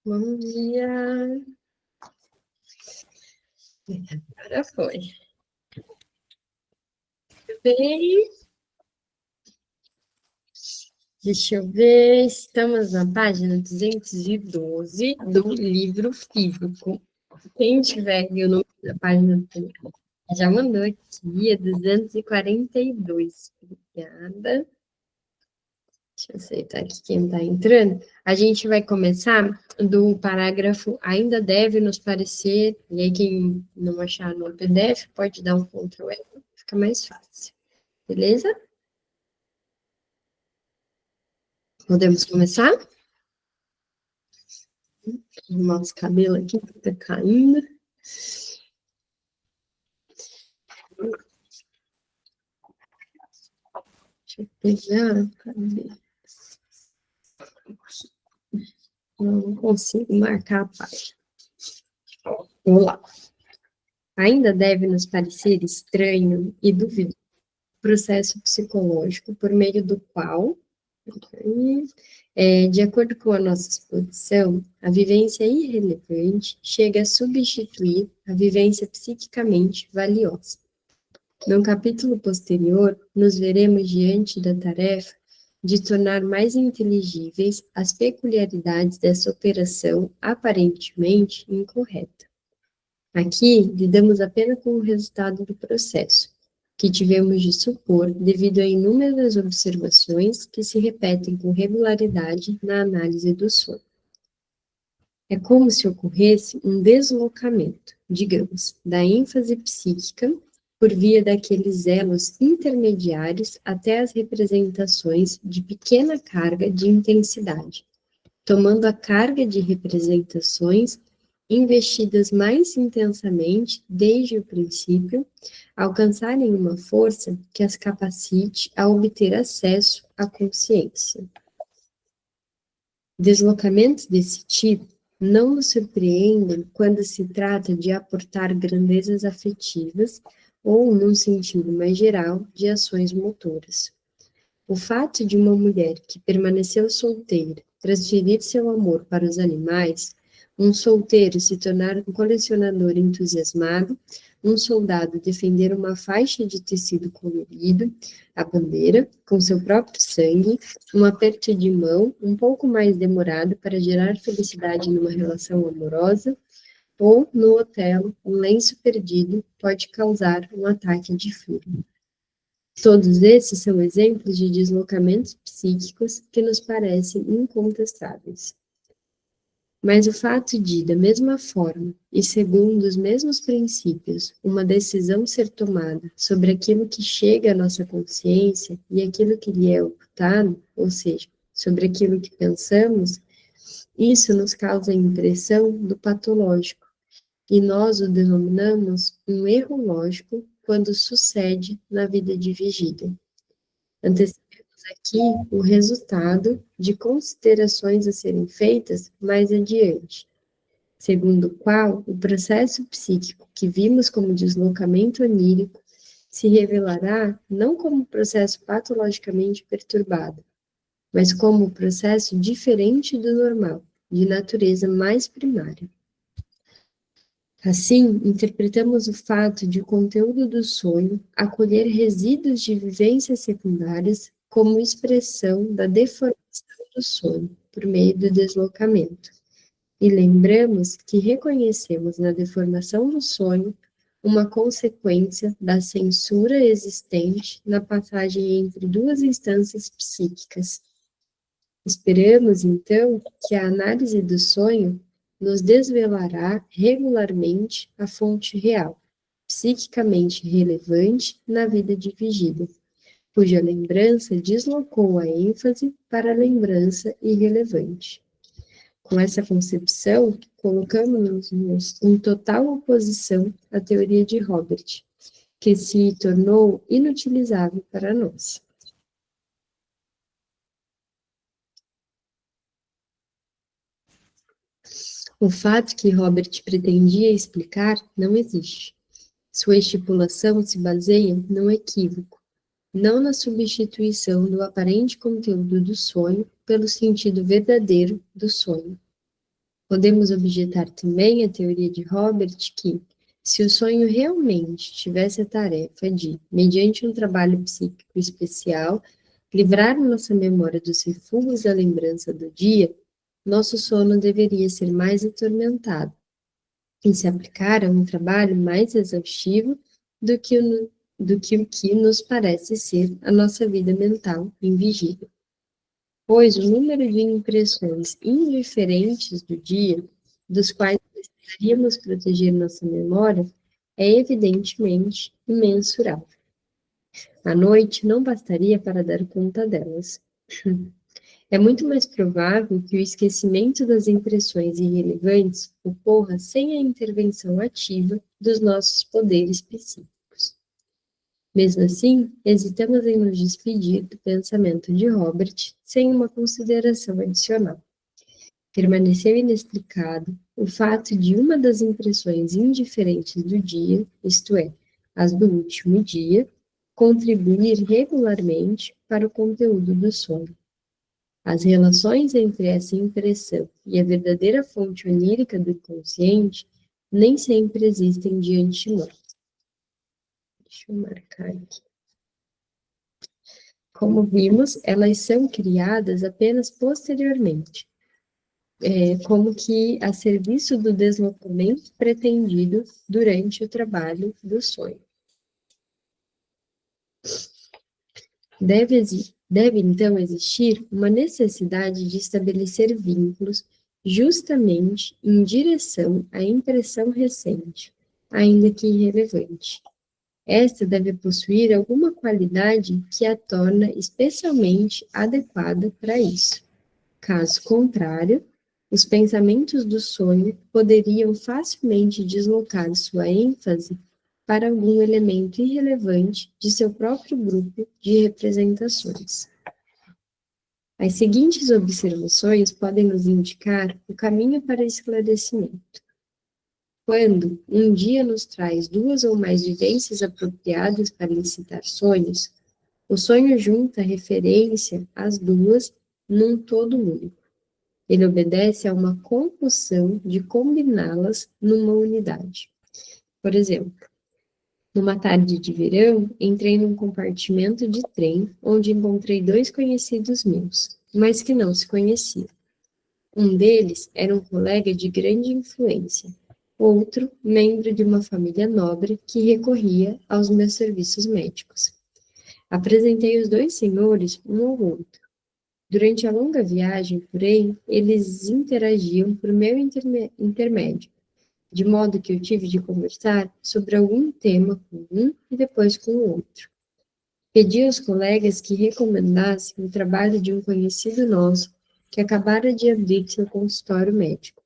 Bom dia. Agora foi. Bem, deixa eu ver. Estamos na página 212 do livro físico. Quem tiver o número da página já mandou aqui, é 242. Obrigada. Deixa eu aceitar aqui quem está entrando. A gente vai começar do parágrafo ainda deve nos parecer, e aí quem não achar no PDF pode dar um Ctrl+F, fica mais fácil. Beleza? Podemos começar? Arrumar os cabelos aqui, que tá caindo. Deixa eu pegar. Cadê? Não consigo marcar a página. Vamos lá. Ainda deve nos parecer estranho e duvidoso o processo psicológico por meio do qual, de acordo com a nossa exposição, a vivência irrelevante chega a substituir a vivência psiquicamente valiosa. No capítulo posterior, nos veremos diante da tarefa de tornar mais inteligíveis as peculiaridades dessa operação aparentemente incorreta. Aqui, lidamos apenas com o resultado do processo, que tivemos de supor devido a inúmeras observações que se repetem com regularidade na análise do sono. É como se ocorresse um deslocamento, digamos, da ênfase psíquica por via daqueles elos intermediários até as representações de pequena carga de intensidade, tomando a carga de representações investidas mais intensamente desde o princípio, alcançarem uma força que as capacite a obter acesso à consciência. Deslocamentos desse tipo não nos surpreendem quando se trata de aportar grandezas afetivas ou, num sentido mais geral, de ações motoras. O fato de uma mulher que permaneceu solteira transferir seu amor para os animais, um solteiro se tornar um colecionador entusiasmado, um soldado defender uma faixa de tecido colorido, a bandeira, com seu próprio sangue, um aperto de mão um pouco mais demorado para gerar felicidade numa relação amorosa, ou, no Otelo, um lenço perdido pode causar um ataque de fúria. Todos esses são exemplos de deslocamentos psíquicos que nos parecem incontestáveis. Mas o fato de, da mesma forma e segundo os mesmos princípios, uma decisão ser tomada sobre aquilo que chega à nossa consciência e aquilo que lhe é ocultado, ou seja, sobre aquilo que pensamos, isso nos causa a impressão do patológico, e nós o denominamos um erro lógico quando sucede na vida dividida. Antecipemos aqui o resultado de considerações a serem feitas mais adiante, segundo o qual o processo psíquico que vimos como deslocamento onírico se revelará não como processo patologicamente perturbado, mas como processo diferente do normal, de natureza mais primária. Assim, interpretamos o fato de o conteúdo do sonho acolher resíduos de vivências secundárias como expressão da deformação do sonho, por meio do deslocamento. E lembramos que reconhecemos na deformação do sonho uma consequência da censura existente na passagem entre duas instâncias psíquicas. Esperamos, então, que a análise do sonho nos desvelará regularmente a fonte real, psiquicamente relevante na vida dividida, cuja lembrança deslocou a ênfase para a lembrança irrelevante. Com essa concepção, colocamos-nos em total oposição à teoria de Robert, que se tornou inutilizável para nós. O fato que Robert pretendia explicar não existe. Sua estipulação se baseia num equívoco, não na substituição do aparente conteúdo do sonho pelo sentido verdadeiro do sonho. Podemos objetar também a teoria de Robert que, se o sonho realmente tivesse a tarefa de, mediante um trabalho psíquico especial, livrar nossa memória dos refugos da lembrança do dia, nosso sono deveria ser mais atormentado e se aplicar a um trabalho mais exaustivo do que o que nos parece ser a nossa vida mental em vigília. Pois o número de impressões indiferentes do dia, dos quais precisaríamos proteger nossa memória, é evidentemente imensurável. A noite não bastaria para dar conta delas. É muito mais provável que o esquecimento das impressões irrelevantes ocorra sem a intervenção ativa dos nossos poderes psíquicos. Mesmo assim, hesitamos em nos despedir do pensamento de Robert sem uma consideração adicional. Permaneceu inexplicado o fato de uma das impressões indiferentes do dia, isto é, as do último dia, contribuir regularmente para o conteúdo do sonho. As relações entre essa impressão e a verdadeira fonte onírica do inconsciente nem sempre existem de antemão. Deixa eu marcar aqui. Como vimos, elas são criadas apenas posteriormente, como que a serviço do deslocamento pretendido durante o trabalho do sonho. Deve então existir uma necessidade de estabelecer vínculos justamente em direção à impressão recente, ainda que irrelevante. Esta deve possuir alguma qualidade que a torna especialmente adequada para isso. Caso contrário, os pensamentos do sonho poderiam facilmente deslocar sua ênfase para algum elemento irrelevante de seu próprio grupo de representações. As seguintes observações podem nos indicar o caminho para esclarecimento. Quando um dia nos traz duas ou mais vivências apropriadas para incitar sonhos, o sonho junta referência às duas num todo único. Ele obedece a uma compulsão de combiná-las numa unidade. Por exemplo, numa tarde de verão, entrei num compartimento de trem onde encontrei dois conhecidos meus, mas que não se conheciam. Um deles era um colega de grande influência, outro, membro de uma família nobre que recorria aos meus serviços médicos. Apresentei os dois senhores um ao outro. Durante a longa viagem, porém, eles interagiam por meu intermédio, de modo que eu tive de conversar sobre algum tema com um e depois com o outro. Pedi aos colegas que recomendassem o trabalho de um conhecido nosso que acabara de abrir seu consultório médico.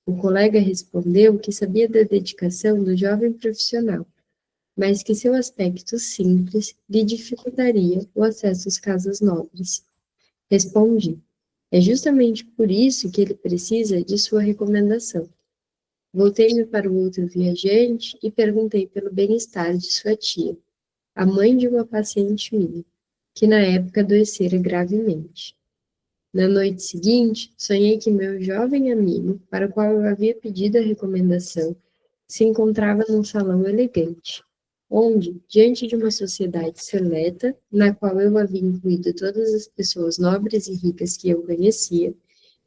O colega respondeu que sabia da dedicação do jovem profissional, mas que seu aspecto simples lhe dificultaria o acesso às casas nobres. Respondi: é justamente por isso que ele precisa de sua recomendação. Voltei-me para o outro viajante e perguntei pelo bem-estar de sua tia, a mãe de uma paciente minha, que na época adoecera gravemente. Na noite seguinte, sonhei que meu jovem amigo, para o qual eu havia pedido a recomendação, se encontrava num salão elegante, onde, diante de uma sociedade seleta, na qual eu havia incluído todas as pessoas nobres e ricas que eu conhecia,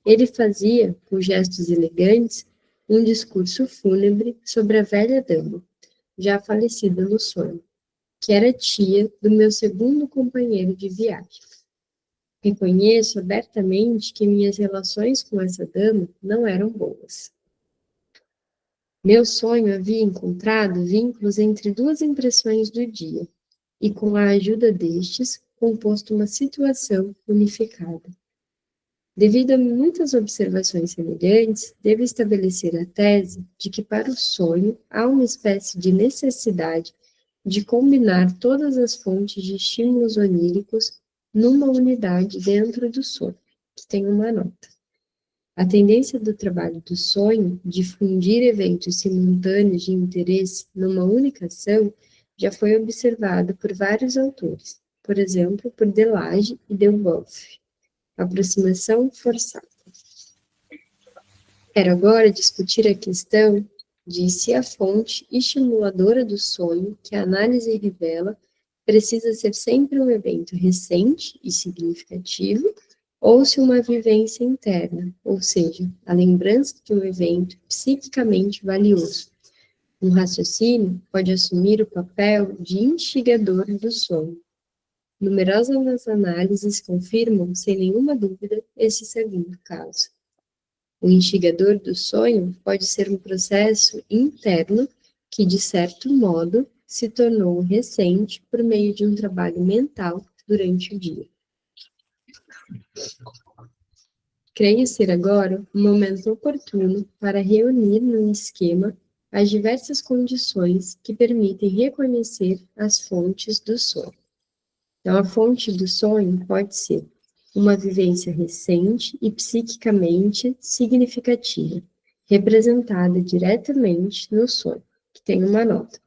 ele fazia, com gestos elegantes, um discurso fúnebre sobre a velha dama, já falecida no sonho, que era tia do meu segundo companheiro de viagem. Reconheço abertamente que minhas relações com essa dama não eram boas. Meu sonho havia encontrado vínculos entre duas impressões do dia, e com a ajuda destes, composto uma situação unificada. Devido a muitas observações semelhantes, devo estabelecer a tese de que para o sonho há uma espécie de necessidade de combinar todas as fontes de estímulos oníricos numa unidade dentro do sonho, que tem uma nota. A tendência do trabalho do sonho de fundir eventos simultâneos de interesse numa única ação já foi observada por vários autores, por exemplo, por Delage e Delboeuf. Aproximação forçada. Quero agora discutir a questão de se a fonte estimuladora do sonho, que a análise revela, precisa ser sempre um evento recente e significativo, ou se uma vivência interna, ou seja, a lembrança de um evento psiquicamente valioso. Um raciocínio pode assumir o papel de instigador do sonho. Numerosas análises confirmam, sem nenhuma dúvida, esse segundo caso. O instigador do sonho pode ser um processo interno que, de certo modo, se tornou recente por meio de um trabalho mental durante o dia. Creio ser agora um momento oportuno para reunir num esquema as diversas condições que permitem reconhecer as fontes do sonho. Então, a fonte do sonho pode ser uma vivência recente e psiquicamente significativa, representada diretamente no sonho, que tem uma nota.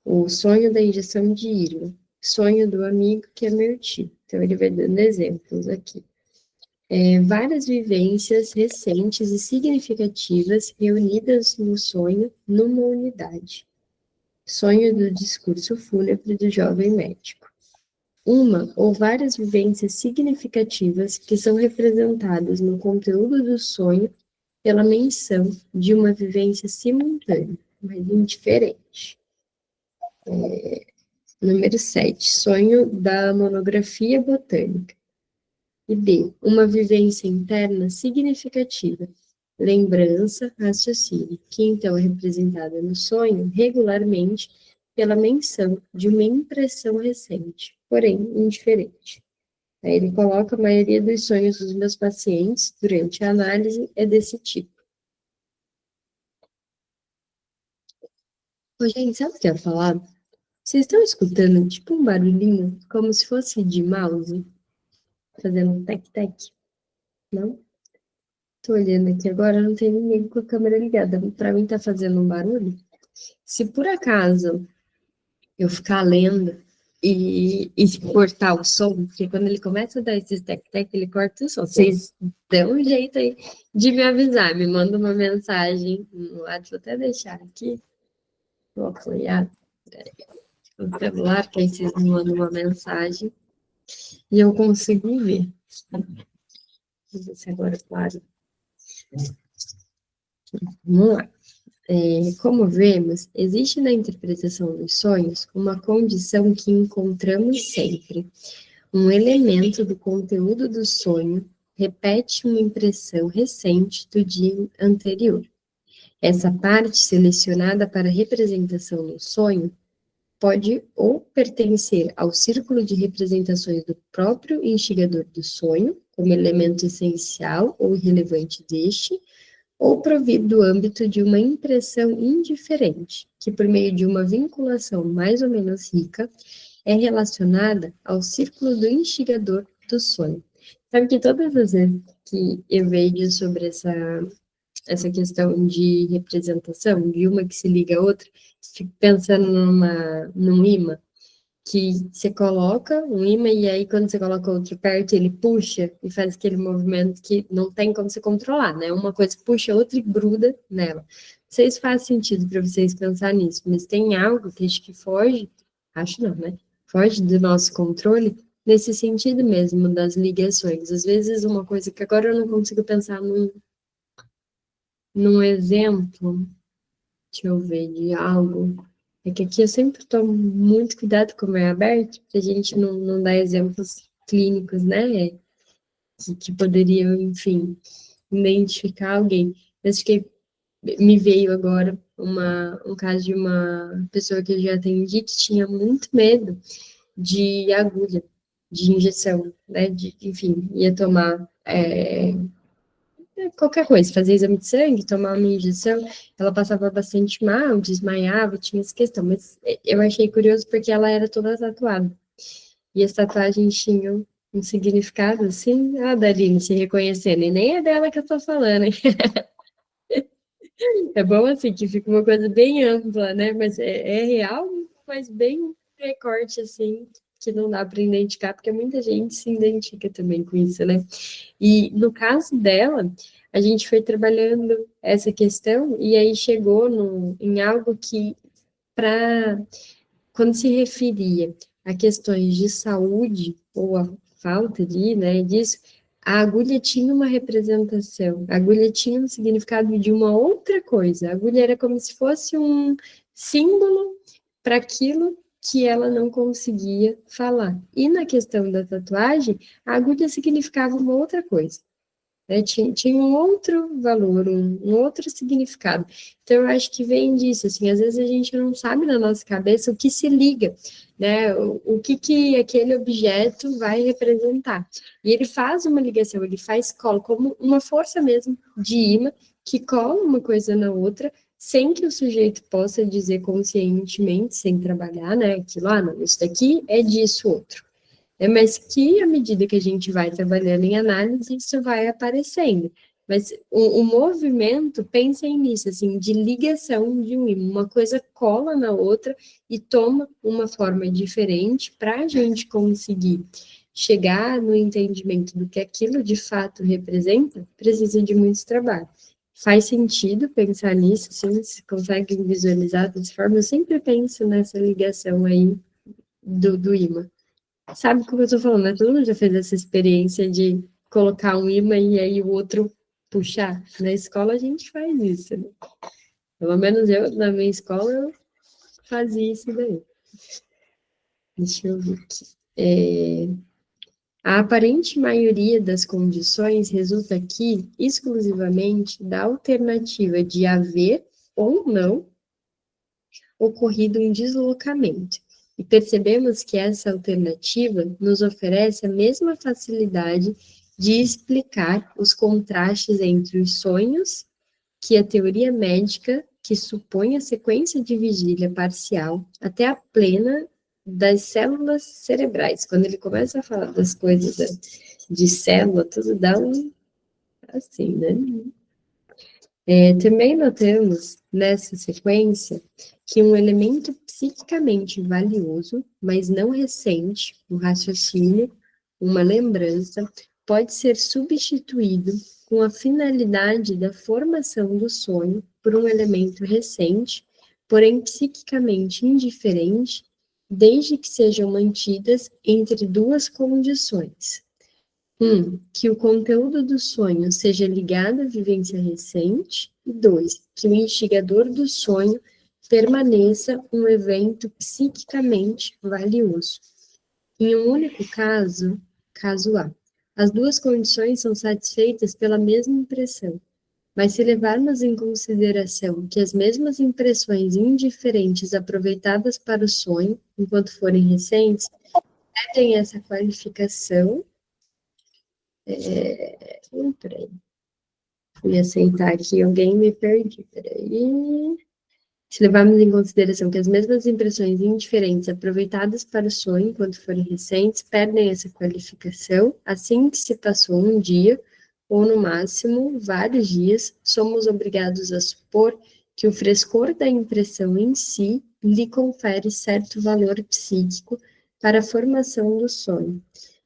O sonho da injeção de íron, sonho do amigo que é meu tio. Então, ele vai dando exemplos aqui. Várias vivências recentes e significativas reunidas no sonho numa unidade. Sonho do discurso fúnebre do jovem médico. Uma ou várias vivências significativas que são representadas no conteúdo do sonho pela menção de uma vivência simultânea, mas indiferente. Número 7, sonho da monografia botânica. E B, uma vivência interna significativa, lembrança, raciocínio, que então é representada no sonho regularmente pela menção de uma impressão recente, porém indiferente. Aí ele coloca a maioria dos sonhos dos meus pacientes durante a análise é desse tipo. Ô, gente, sabe o que eu ia falar? Vocês estão escutando tipo um barulhinho, como se fosse de mouse, fazendo um tec-tec? Não? Tô olhando aqui agora, não tem ninguém com a câmera ligada. Para mim tá fazendo um barulho. Se por acaso eu ficar lendo e cortar o som, porque quando ele começa a dar esses tec-tec, ele corta o som. Vocês dão um jeito aí de me avisar, me manda uma mensagem no WhatsApp, vou até deixar aqui, vou apoiar o celular, que aí vocês me mandam uma mensagem e eu consigo ver. Vou ver se agora, claro. Vamos lá. Como vemos, existe na interpretação dos sonhos uma condição que encontramos sempre. Um elemento do conteúdo do sonho repete uma impressão recente do dia anterior. Essa parte selecionada para representação no sonho pode ou pertencer ao círculo de representações do próprio instigador do sonho, como elemento essencial ou irrelevante deste, ou provir do âmbito de uma impressão indiferente, que por meio de uma vinculação mais ou menos rica, é relacionada ao círculo do instigador do sonho. Sabe que todas as vezes que eu vejo sobre essa questão de representação, de uma que se liga a outra, fico pensando num imã, que você coloca um imã e aí quando você coloca outro perto, ele puxa e faz aquele movimento que não tem como você controlar, né? Uma coisa puxa a outra e gruda nela. Não sei se faz sentido para vocês pensar nisso, mas tem algo que acho que foge, acho não, né? Foge do nosso controle nesse sentido mesmo das ligações. Às vezes uma coisa que agora eu não consigo pensar num exemplo, deixa eu ver, de algo. É que aqui eu sempre tomo muito cuidado com o meio aberto, para a gente não dar exemplos clínicos, né? Que poderiam, enfim, identificar alguém. Acho que me veio agora um caso de uma pessoa que eu já atendi que tinha muito medo de agulha, de injeção, né? Enfim, ia tomar qualquer coisa, fazer exame de sangue, tomar uma injeção, ela passava bastante mal, desmaiava, tinha essa questão, mas eu achei curioso porque ela era toda tatuada, e as tatuagens tinham um significado assim, Darine se reconhecendo, e nem é dela que eu tô falando, hein? É bom assim, que fica uma coisa bem ampla, né, mas é real, mas bem um recorte assim, que não dá para identificar, porque muita gente se identifica também com isso, né? E no caso dela, a gente foi trabalhando essa questão e aí chegou em algo que, quando se referia a questões de saúde ou a falta de, né, disso, a agulha tinha uma representação, a agulha tinha um significado de uma outra coisa. A agulha era como se fosse um símbolo para aquilo que ela não conseguia falar. E na questão da tatuagem, a agulha significava uma outra coisa. Né? Tinha um outro valor, um outro significado. Então, eu acho que vem disso, assim, às vezes a gente não sabe na nossa cabeça o que se liga, né? O que aquele objeto vai representar. E ele faz uma ligação, ele faz cola, como uma força mesmo de imã, que cola uma coisa na outra, sem que o sujeito possa dizer conscientemente, sem trabalhar, né? Aquilo, não, isso daqui é disso outro. Mas que, à medida que a gente vai trabalhando em análise, isso vai aparecendo. Mas o movimento, pensem nisso, assim, de ligação de um ímã. Uma coisa cola na outra e toma uma forma diferente para a gente conseguir chegar no entendimento do que aquilo de fato representa, precisa de muito trabalho. Faz sentido pensar nisso, assim, se conseguem visualizar dessa forma. Eu sempre penso nessa ligação aí do ímã. Sabe o que eu tô falando, né? Todo mundo já fez essa experiência de colocar um imã e aí o outro puxar. Na escola a gente faz isso, né? Pelo menos eu, na minha escola, eu fazia isso daí. Deixa eu ver aqui. A aparente maioria das condições resulta aqui exclusivamente da alternativa de haver ou não ocorrido um deslocamento. E percebemos que essa alternativa nos oferece a mesma facilidade de explicar os contrastes entre os sonhos que a teoria médica, que supõe a sequência de vigília parcial até a plena das células cerebrais. Quando ele começa a falar das coisas de célula, tudo dá um assim, né? Também notamos nessa sequência que um elemento psiquicamente valioso, mas não recente, um raciocínio, uma lembrança, pode ser substituído com a finalidade da formação do sonho por um elemento recente, porém psiquicamente indiferente, desde que sejam mantidas entre duas condições. Que o conteúdo do sonho seja ligado à vivência recente. E 2, que o instigador do sonho permaneça um evento psiquicamente valioso. Em um único caso, caso A, as duas condições são satisfeitas pela mesma impressão. Mas se levarmos em consideração que as mesmas impressões indiferentes aproveitadas para o sonho, enquanto forem recentes, perdem essa qualificação. Peraí. Fui aceitar aqui, alguém me perdi, peraí. Se levarmos em consideração que as mesmas impressões indiferentes aproveitadas para o sonho, enquanto forem recentes, perdem essa qualificação, assim que se passou um dia, ou no máximo vários dias, somos obrigados a supor que o frescor da impressão em si lhe confere certo valor psíquico para a formação do sonho,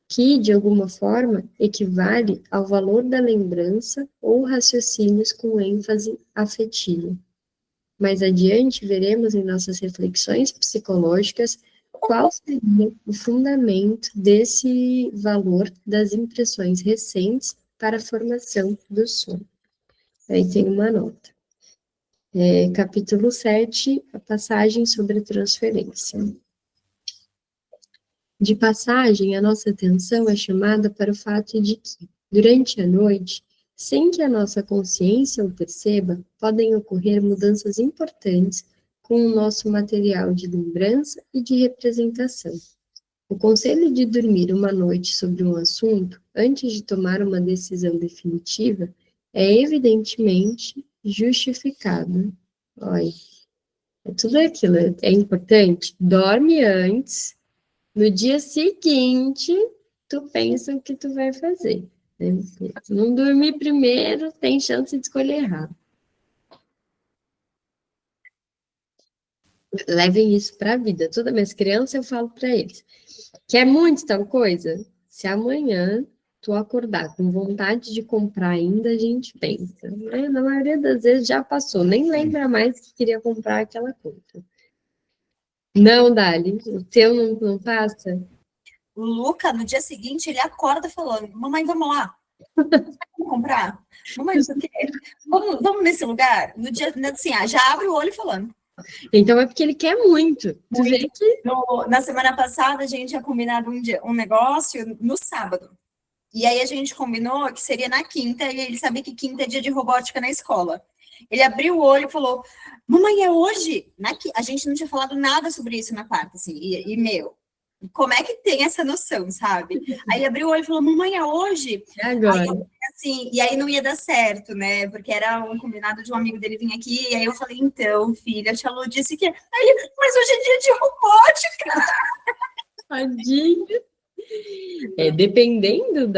que, de alguma forma, equivale ao valor da lembrança ou raciocínios com ênfase afetiva. Mais adiante, veremos em nossas reflexões psicológicas qual seria o fundamento desse valor das impressões recentes para a formação do sonho. Aí tem uma nota. Capítulo 7, a passagem sobre a transferência. De passagem, a nossa atenção é chamada para o fato de que, durante a noite, sem que a nossa consciência o perceba, podem ocorrer mudanças importantes com o nosso material de lembrança e de representação. O conselho de dormir uma noite sobre um assunto, antes de tomar uma decisão definitiva, é evidentemente justificado. Olha, é tudo aquilo, é importante. Dorme antes. No dia seguinte, tu pensa o que tu vai fazer. Né? Se não dormir primeiro, tem chance de escolher errado. Levem isso para a vida. Todas as minhas crianças, eu falo para eles. Quer muito tal coisa? Se amanhã tu acordar com vontade de comprar ainda, a gente pensa, né? Na maioria das vezes já passou, nem lembra mais que queria comprar aquela coisa. Não, Dali, o teu não passa? O Luca, no dia seguinte, ele acorda falando: Mamãe, vamos lá. Vamos comprar? Mamãe, por quê? Vamos nesse lugar? No dia, assim, já abre o olho falando. Então é porque ele quer muito. Tu vê Muito. que. Na semana passada, a gente tinha combinado um negócio no sábado. E aí a gente combinou que seria na quinta, e ele sabia que quinta é dia de robótica na escola. Ele abriu o olho e falou: Mamãe, é hoje? A gente não tinha falado nada sobre isso na quarta, assim, meu, como é que tem essa noção, sabe? Aí ele abriu o olho e falou: Mamãe, é hoje? É agora. Assim, e aí não ia dar certo, né? Porque era um combinado de um amigo dele vir aqui, e aí eu falei: Então, filha, a tia Lu disse que. Aí ele: Mas hoje é dia de robótica. Tadinho. Dependendo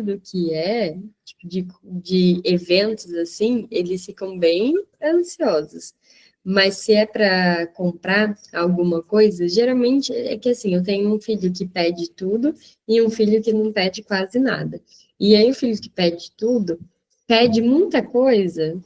do que é, tipo, de eventos assim, eles ficam bem ansiosos. Mas se é para comprar alguma coisa, geralmente é que assim, eu tenho um filho que pede tudo e um filho que não pede quase nada. E aí o filho que pede tudo, pede muita coisa,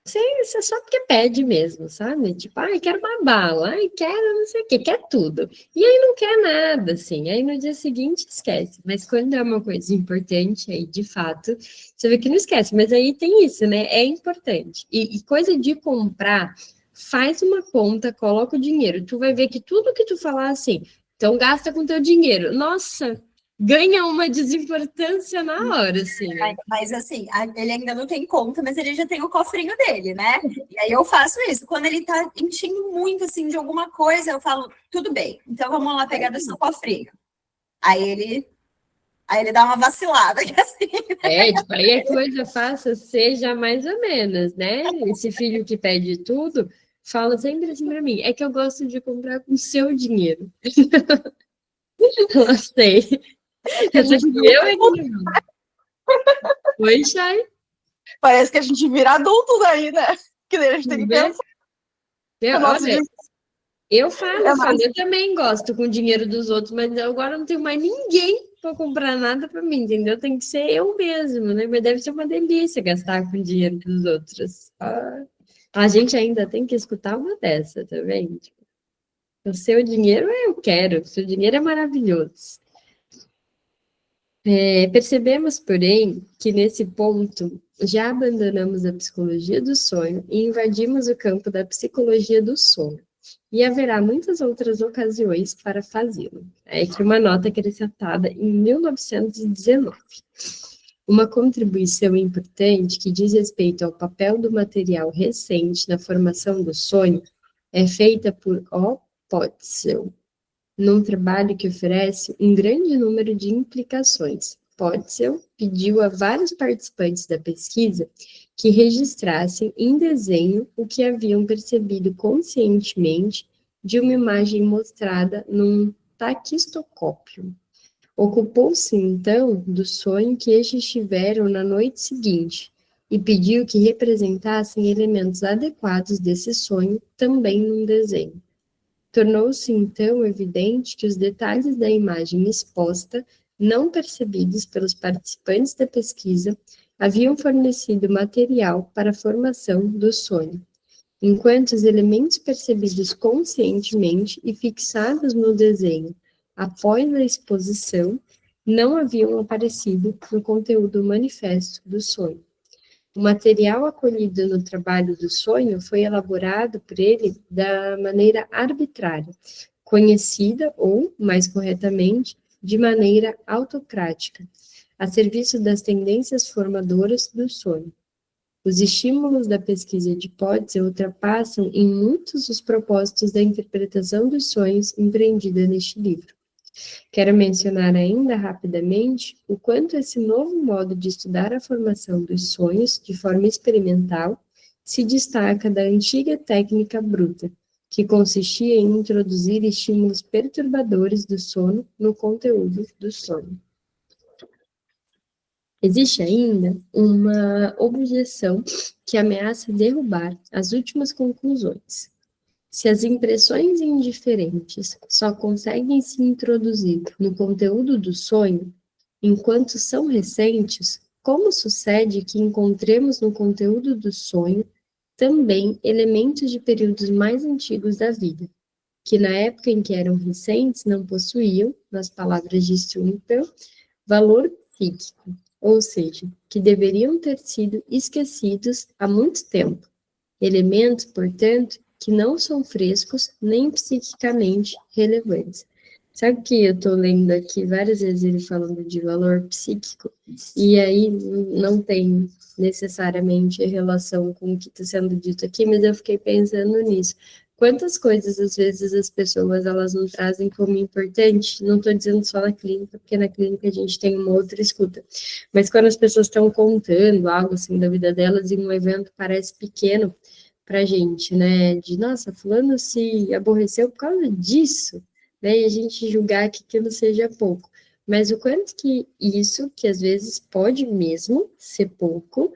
isso é só porque pede mesmo, sabe? Tipo, ai, quero uma bala, ai, quero não sei o quê, quer tudo. E aí não quer nada, assim. Aí no dia seguinte esquece. Mas quando é uma coisa importante, aí de fato, você vê que não esquece. Mas aí tem isso, né? É importante. E coisa de comprar, faz uma conta, coloca o dinheiro. Tu vai ver que tudo que tu falar assim, então gasta com teu dinheiro. Nossa, ganha uma desimportância na hora, assim. Mas assim, ele ainda não tem conta, mas ele já tem o cofrinho dele, né? E aí eu faço isso. Quando ele tá enchendo muito assim de alguma coisa, eu falo, tudo bem, então vamos lá pegar do seu cofrinho. Aí ele dá uma vacilada, assim. Tipo, aí a coisa faça seja mais ou menos, né? Esse filho que pede tudo, fala sempre assim pra mim, é que eu gosto de comprar com seu dinheiro. Eu sei. A Eu sei gente que vira, eu é que não. Oi, Chay. parece que a gente vira adulto daí, né? Que daí a gente tem que Vê? pensar o nosso Olha, dinheiro. eu falo, É eu falo, mais. eu também gosto com o dinheiro dos outros, mas eu agora não tenho mais ninguém para comprar nada para mim, entendeu? Tem que ser eu mesmo, né? Mas deve ser uma delícia gastar com o dinheiro dos outros. A gente ainda tem que escutar uma dessa, tá vendo? O seu dinheiro eu quero, o seu dinheiro é maravilhoso. Percebemos, porém, que nesse ponto já abandonamos a psicologia do sonho e invadimos o campo da psicologia do sono. E haverá muitas outras ocasiões para fazê-lo. É aqui uma nota acrescentada em 1919. Uma contribuição importante que diz respeito ao papel do material recente na formação do sonho é feita por O. Pottsell, num trabalho que oferece um grande número de implicações. Pottsell pediu a vários participantes da pesquisa que registrassem em desenho o que haviam percebido conscientemente de uma imagem mostrada num taquistoscópio. Ocupou-se, então, do sonho que estes tiveram na noite seguinte e pediu que representassem elementos adequados desse sonho também num desenho. Tornou-se então evidente que os detalhes da imagem exposta, não percebidos pelos participantes da pesquisa, haviam fornecido material para a formação do sonho, enquanto os elementos percebidos conscientemente e fixados no desenho após a exposição não haviam aparecido no conteúdo manifesto do sonho. O material acolhido no trabalho do sonho foi elaborado por ele da maneira arbitrária, conhecida ou, mais corretamente, de maneira autocrática, a serviço das tendências formadoras do sonho. Os estímulos da pesquisa de hipótese ultrapassam em muitos os propósitos da interpretação dos sonhos empreendida neste livro. Quero mencionar ainda rapidamente o quanto esse novo modo de estudar a formação dos sonhos de forma experimental se destaca da antiga técnica bruta, que consistia em introduzir estímulos perturbadores do sono no conteúdo do sonho. Existe ainda uma objeção que ameaça derrubar as últimas conclusões. Se as impressões indiferentes só conseguem se introduzir no conteúdo do sonho enquanto são recentes, como sucede que encontremos no conteúdo do sonho também elementos de períodos mais antigos da vida, que na época em que eram recentes não possuíam, nas palavras de Strunkel, valor psíquico, ou seja, que deveriam ter sido esquecidos há muito tempo. Elementos, portanto, que não são frescos nem psiquicamente relevantes. Sabe que eu estou lendo aqui várias vezes ele falando de valor psíquico, e aí não tem necessariamente relação com o que está sendo dito aqui, mas eu fiquei pensando nisso. Quantas coisas, às vezes, as pessoas, elas não trazem como importante, não estou dizendo só na clínica, porque na clínica a gente tem uma outra escuta, mas quando as pessoas estão contando algo, assim, da vida delas, e um evento parece pequeno para a gente, né, de, nossa, fulano se aborreceu por causa disso, né, e a gente julgar que aquilo seja pouco, mas o quanto que isso, que às vezes pode mesmo ser pouco,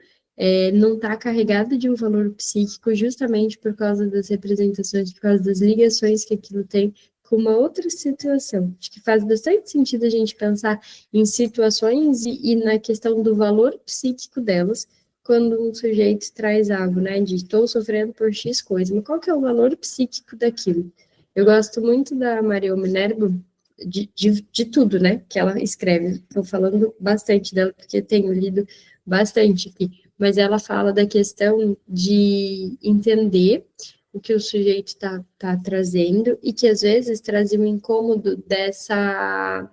não está carregado de um valor psíquico justamente por causa das representações, por causa das ligações que aquilo tem com uma outra situação. Acho que faz bastante sentido a gente pensar em situações e na questão do valor psíquico delas, quando um sujeito traz algo, né, de estou sofrendo por X coisa, mas qual que é o valor psíquico daquilo? Eu gosto muito da Maria Minerva, de tudo, né, que ela escreve. Estou falando bastante dela, porque tenho lido bastante aqui, mas ela fala da questão de entender o que o sujeito está trazendo, e que às vezes trazia um incômodo dessa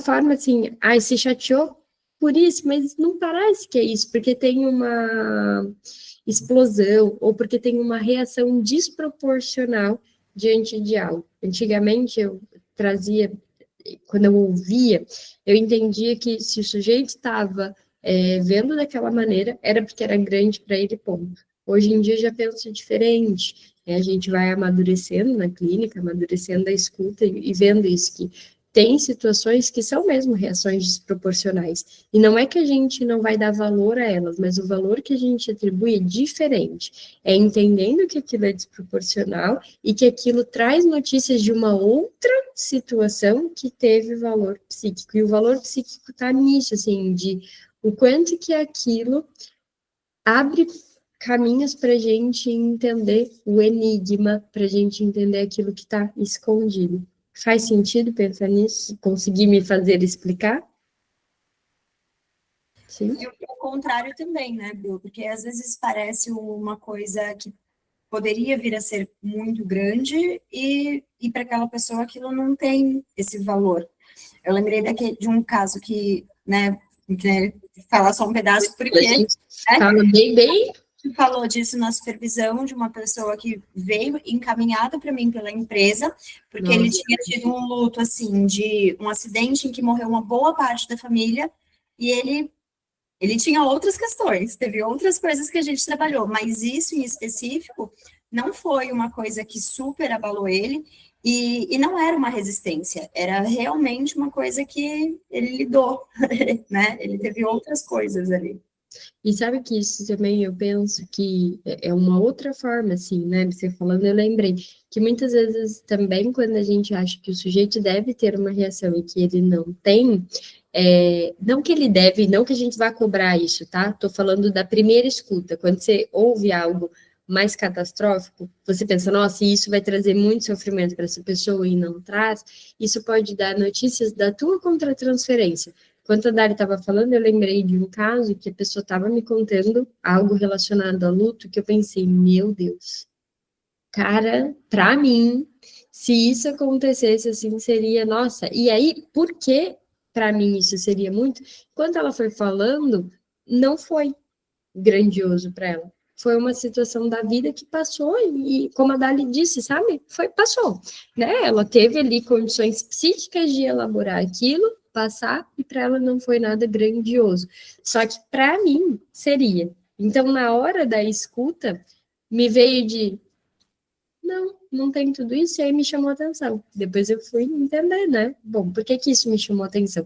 forma, assim, se chateou por isso, mas não parece que é isso, porque tem uma explosão, ou porque tem uma reação desproporcional diante de algo. Antigamente eu trazia, quando eu ouvia, eu entendia que se o sujeito estava vendo daquela maneira, era porque era grande para ele, ponto. Hoje em dia eu já penso diferente, a gente vai amadurecendo na clínica, amadurecendo a escuta e vendo isso, que tem situações que são mesmo reações desproporcionais, e não é que a gente não vai dar valor a elas, mas o valor que a gente atribui é diferente, é entendendo que aquilo é desproporcional e que aquilo traz notícias de uma outra situação que teve valor psíquico, e o valor psíquico está nisso, assim, de o quanto que aquilo abre caminhos para a gente entender o enigma, para a gente entender aquilo que está escondido. Faz sentido pensar nisso? Conseguir me fazer explicar? Sim. E o contrário também, né, Bru? Porque às vezes parece uma coisa que poderia vir a ser muito grande e para aquela pessoa aquilo não tem esse valor. Eu lembrei de um caso que, né, falar só um pedaço, porque Fala bem. Falou disso na supervisão de uma pessoa que veio encaminhada para mim pela empresa, porque ele tinha tido um luto, assim, de um acidente em que morreu uma boa parte da família, e ele tinha outras questões, teve outras coisas que a gente trabalhou, mas isso em específico não foi uma coisa que super abalou ele, e não era uma resistência, era realmente uma coisa que ele lidou, né? Ele teve outras coisas ali. E sabe que isso também eu penso que é uma outra forma, assim, né? Você falando, eu lembrei que muitas vezes também, quando a gente acha que o sujeito deve ter uma reação e que ele não tem, não que ele deve, não que a gente vá cobrar isso, tá? Tô falando da primeira escuta, quando você ouve algo mais catastrófico, você pensa, nossa, isso vai trazer muito sofrimento para essa pessoa e não traz, isso pode dar notícias da tua contratransferência. Enquanto a Dari estava falando, eu lembrei de um caso que a pessoa estava me contando algo relacionado a luto, que eu pensei, meu Deus, cara, para mim, se isso acontecesse assim, seria, nossa, e aí, por que para mim isso seria muito? Quando ela foi falando, não foi grandioso para ela. Foi uma situação da vida que passou e, como a Dali disse, sabe? Passou, né? Ela teve ali condições psíquicas de elaborar aquilo, passar, e para ela não foi nada grandioso. Só que para mim seria. Então, na hora da escuta, me veio de não tem tudo isso, e aí me chamou a atenção. Depois eu fui entender, né? Bom, por que isso me chamou a atenção?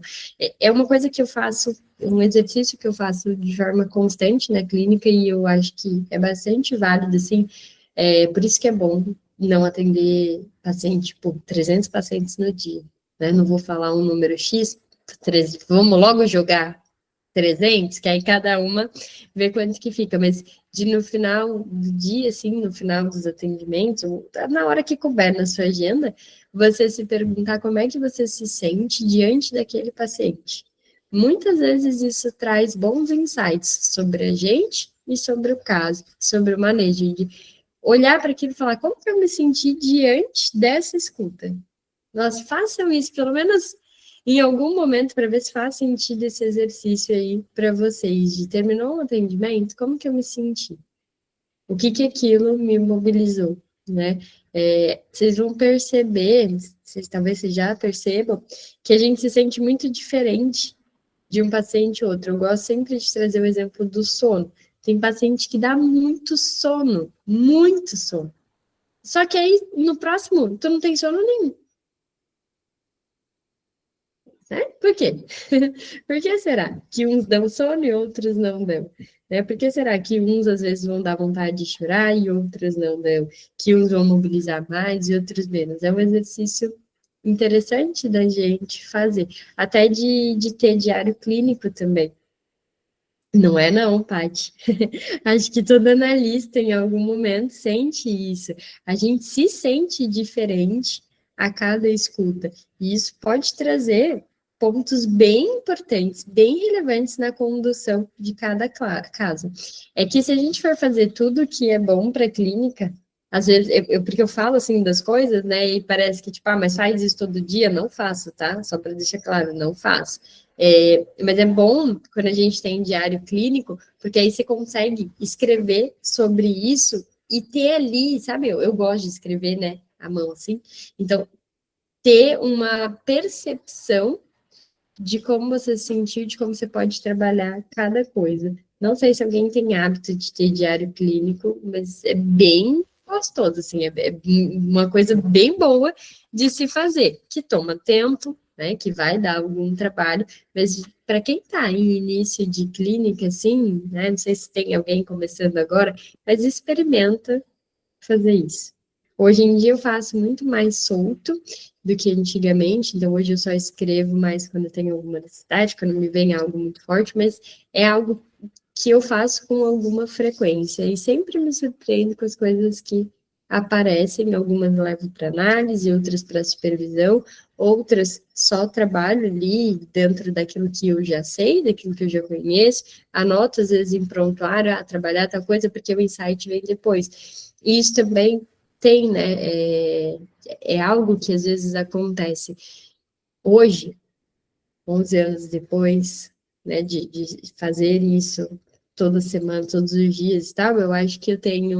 É uma coisa que eu faço, um exercício que eu faço de forma constante na clínica, e eu acho que é bastante válido, assim, Por isso que é bom não atender paciente, tipo, 300 pacientes no dia, né? Não vou falar um número X, vamos logo jogar 300, que aí cada uma vê quanto que fica, mas no final do dia, assim, no final dos atendimentos, ou na hora que couber na sua agenda, você se perguntar como é que você se sente diante daquele paciente. Muitas vezes isso traz bons insights sobre a gente e sobre o caso, sobre o manejo, de olhar para aquilo e falar, como que eu me senti diante dessa escuta? Nós façam isso, pelo menos em algum momento, para ver se faz sentido esse exercício aí para vocês, de terminou um atendimento, como que eu me senti? O que que aquilo me mobilizou, né? Vocês vão perceber, talvez vocês já percebam, que a gente se sente muito diferente de um paciente ou outro. Eu gosto sempre de trazer o exemplo do sono. Tem paciente que dá muito sono, muito sono. Só que aí, no próximo, tu não tem sono nenhum. Né? Por quê? Por que será que uns dão sono e outros não dão? Né? Por que será que uns às vezes vão dar vontade de chorar e outros não dão? Que uns vão mobilizar mais e outros menos? É um exercício interessante da gente fazer. Até de ter diário clínico também. Não é não, Paty. Acho que toda analista em algum momento sente isso. A gente se sente diferente a cada escuta. E isso pode trazer pontos bem importantes, bem relevantes na condução de cada caso. É que se a gente for fazer tudo que é bom para a clínica, às vezes, porque eu falo assim das coisas, né, e parece que, tipo, mas faz isso todo dia? Não faço, tá? Só para deixar claro, não faço. Mas é bom quando a gente tem diário clínico, porque aí você consegue escrever sobre isso e ter ali, sabe? Eu gosto de escrever, né, à mão, assim. Então, ter uma percepção de como você se sentiu, de como você pode trabalhar cada coisa. Não sei se alguém tem hábito de ter diário clínico, mas é bem gostoso, assim, é uma coisa bem boa de se fazer, que toma tempo, né, que vai dar algum trabalho, mas para quem está em início de clínica, assim, né, não sei se tem alguém começando agora, mas experimenta fazer isso. Hoje em dia eu faço muito mais solto do que antigamente, então hoje eu só escrevo mais quando eu tenho alguma necessidade, quando me vem algo muito forte, mas é algo que eu faço com alguma frequência e sempre me surpreendo com as coisas que aparecem, algumas levo para análise, outras para supervisão, outras só trabalho ali dentro daquilo que eu já sei, daquilo que eu já conheço, anoto às vezes em prontuário, trabalhar tal coisa, porque o insight vem depois. E isso também tem, né, é algo que às vezes acontece hoje, 11 anos depois, né, de fazer isso toda semana, todos os dias e tal, eu acho que eu tenho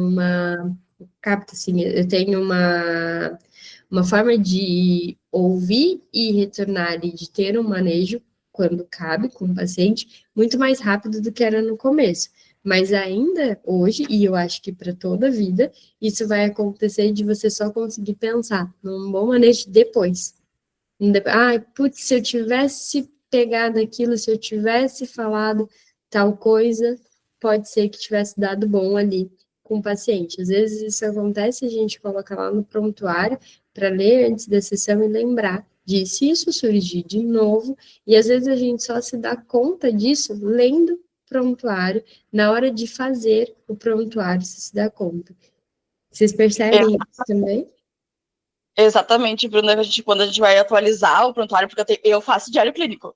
capta assim, eu tenho uma forma de ouvir e retornar e de ter um manejo, quando cabe, com o paciente, muito mais rápido do que era no começo. Mas ainda hoje, e eu acho que para toda a vida, isso vai acontecer de você só conseguir pensar num bom manejo depois. Putz, se eu tivesse pegado aquilo, se eu tivesse falado tal coisa, pode ser que tivesse dado bom ali com o paciente. Às vezes isso acontece, a gente coloca lá no prontuário para ler antes da sessão e lembrar de se isso surgir de novo, e às vezes a gente só se dá conta disso lendo prontuário, na hora de fazer o prontuário, você se dá conta. Vocês percebem isso também? Exatamente, Bruna, quando a gente vai atualizar o prontuário, porque eu faço diário clínico,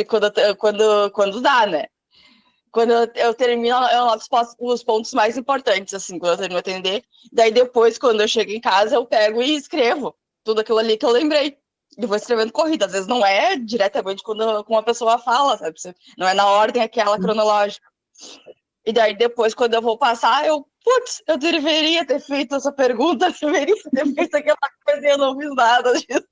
quando dá, né? Quando eu termino, eu anoto os pontos mais importantes, assim, quando eu termino de atender. Daí depois, quando eu chego em casa, eu pego e escrevo tudo aquilo ali que eu lembrei. E vou escrevendo corrida. Às vezes não é diretamente quando uma pessoa fala, sabe? Não é na ordem aquela cronológica. E daí depois, quando eu vou passar, eu deveria ter feito essa pergunta, deveria ter feito aquela coisa e eu não fiz nada disso.